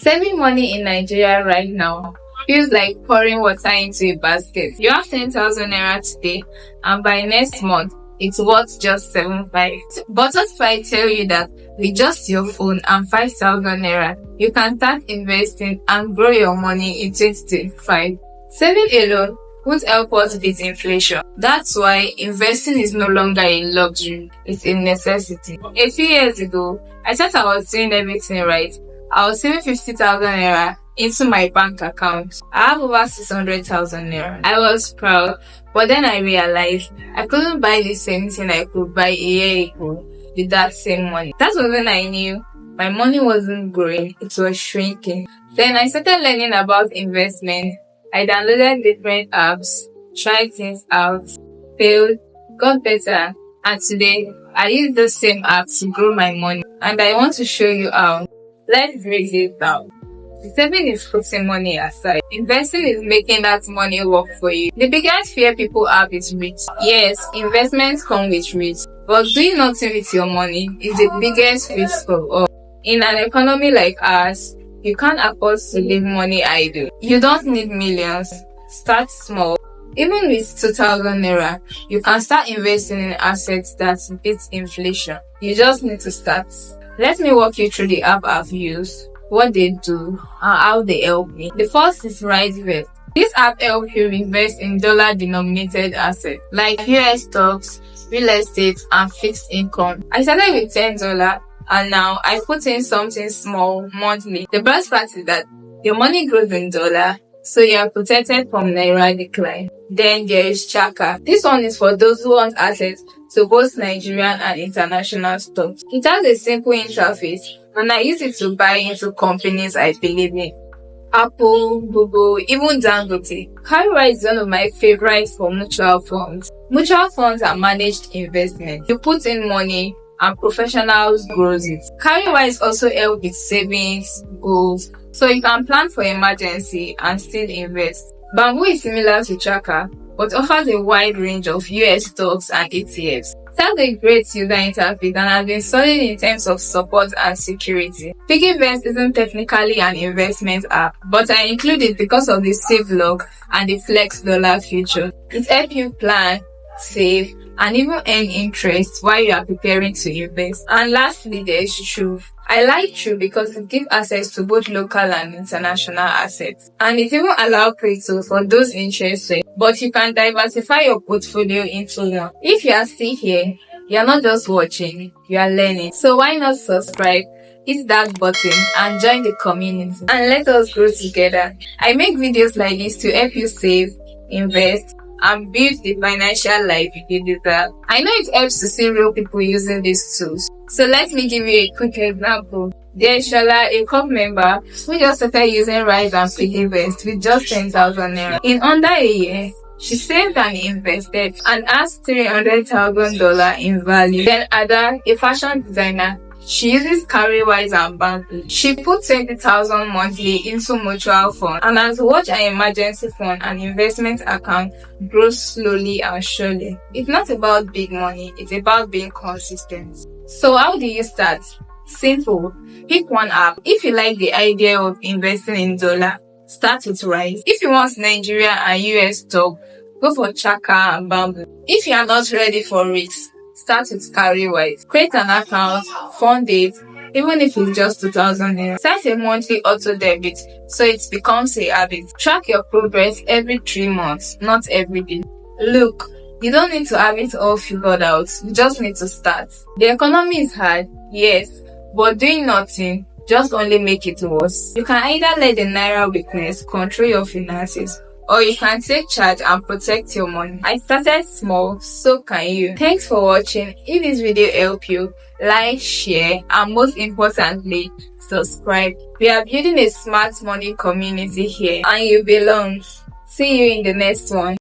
Saving money in Nigeria right now feels like pouring water into a basket. You have 10,000 naira today, and by next month, it's worth just 7,500. But what if I tell you that with just your phone and 5,000 naira, you can start investing and grow your money in 2025? Saving alone won't help us beat inflation. That's why investing is no longer a luxury, it's a necessity. A few years ago, I thought I was doing everything right. I was saving 50,000 naira into my bank account. I have over 600,000 naira. I was proud, but then I realized I couldn't buy the same thing I could buy a year ago with that same money. That was when I knew my money wasn't growing, it was shrinking. Then I started learning about investment. I downloaded different apps, tried things out, failed, got better, and today I use the same app to grow my money. And I want to show you how. Let's break it down. Saving is putting money aside. Investing is making that money work for you. The biggest fear people have is risk. Yes, investments come with risk, but doing nothing with your money is the biggest risk of all. In an economy like ours, you can't afford to leave money idle. You don't need millions. Start small. Even with 2,000 naira, you can start investing in assets that beat inflation. You just need to start. Let me walk you through the app I've used, what they do, and how they help me. The first is RiseVest. This app helps you invest in dollar-denominated assets like US stocks, real estate, and fixed income. I started with $10, and now I put in something small monthly. The best part is that your money grows in dollar, so you are protected from naira decline. Then there is Chaka. This one is for those who want access to both Nigerian and international stocks. It has a simple interface, and I use it to buy into companies I believe in. Apple, Google, even Dangote. Cowrywise is one of my favorites for mutual funds. Mutual funds are managed investments. You put in money and professionals grows it. Cowrywise also help with savings, goals, so you can plan for emergency and still invest. Bamboo is similar to Chaka, but offers a wide range of US stocks and ETFs. It has a great user interface and has been solid in terms of support and security. PiggyVest isn't technically an investment app, but I include it because of the Save Log and the Flex Dollar feature. It helps you plan, save, and even earn interest while you are preparing to invest. And lastly, there is True. I like True because it gives access to both local and international assets. And it even allows crypto for those interested. But you can diversify your portfolio into one. If you are still here, you are not just watching, you are learning. So why not subscribe, hit that button, and join the community. And let us grow together. I make videos like this to help you save, invest, and build the financial life you deserve. I know it helps to see real people using these tools. So let me give you a quick example. There's Shola, a club member who just started using Rise and PiggyVest with just 10,000 naira. In under a year, she saved and invested and has $300,000 in value. Then Ada, a fashion designer, she uses Cowrywise and Bamboo. She put 20,000 monthly into mutual fund and has watched her emergency fund and investment account grow slowly and surely. It's not about big money, it's about being consistent. So how do you start? Simple. Pick one app. If you like the idea of investing in dollar, start with Rise. If you want Nigeria and US stock, go for Chaka and Bamboo. If you are not ready for risks, start with Cowrywise. Create an account, fund it, even if it's just 2,000 naira. Set a monthly auto debit so it becomes a habit. Track your progress every 3 months, not every day. Look, you don't need to have it all figured out. You just need to start. The economy is hard, yes, but doing nothing just only make it worse. You can either let the naira weakness control your finances, or you can take charge and protect your money. I started small, so can you. Thanks for watching. If this video helped you, like, share, and most importantly, subscribe. We are building a smart money community here, and you belong. See you in the next one.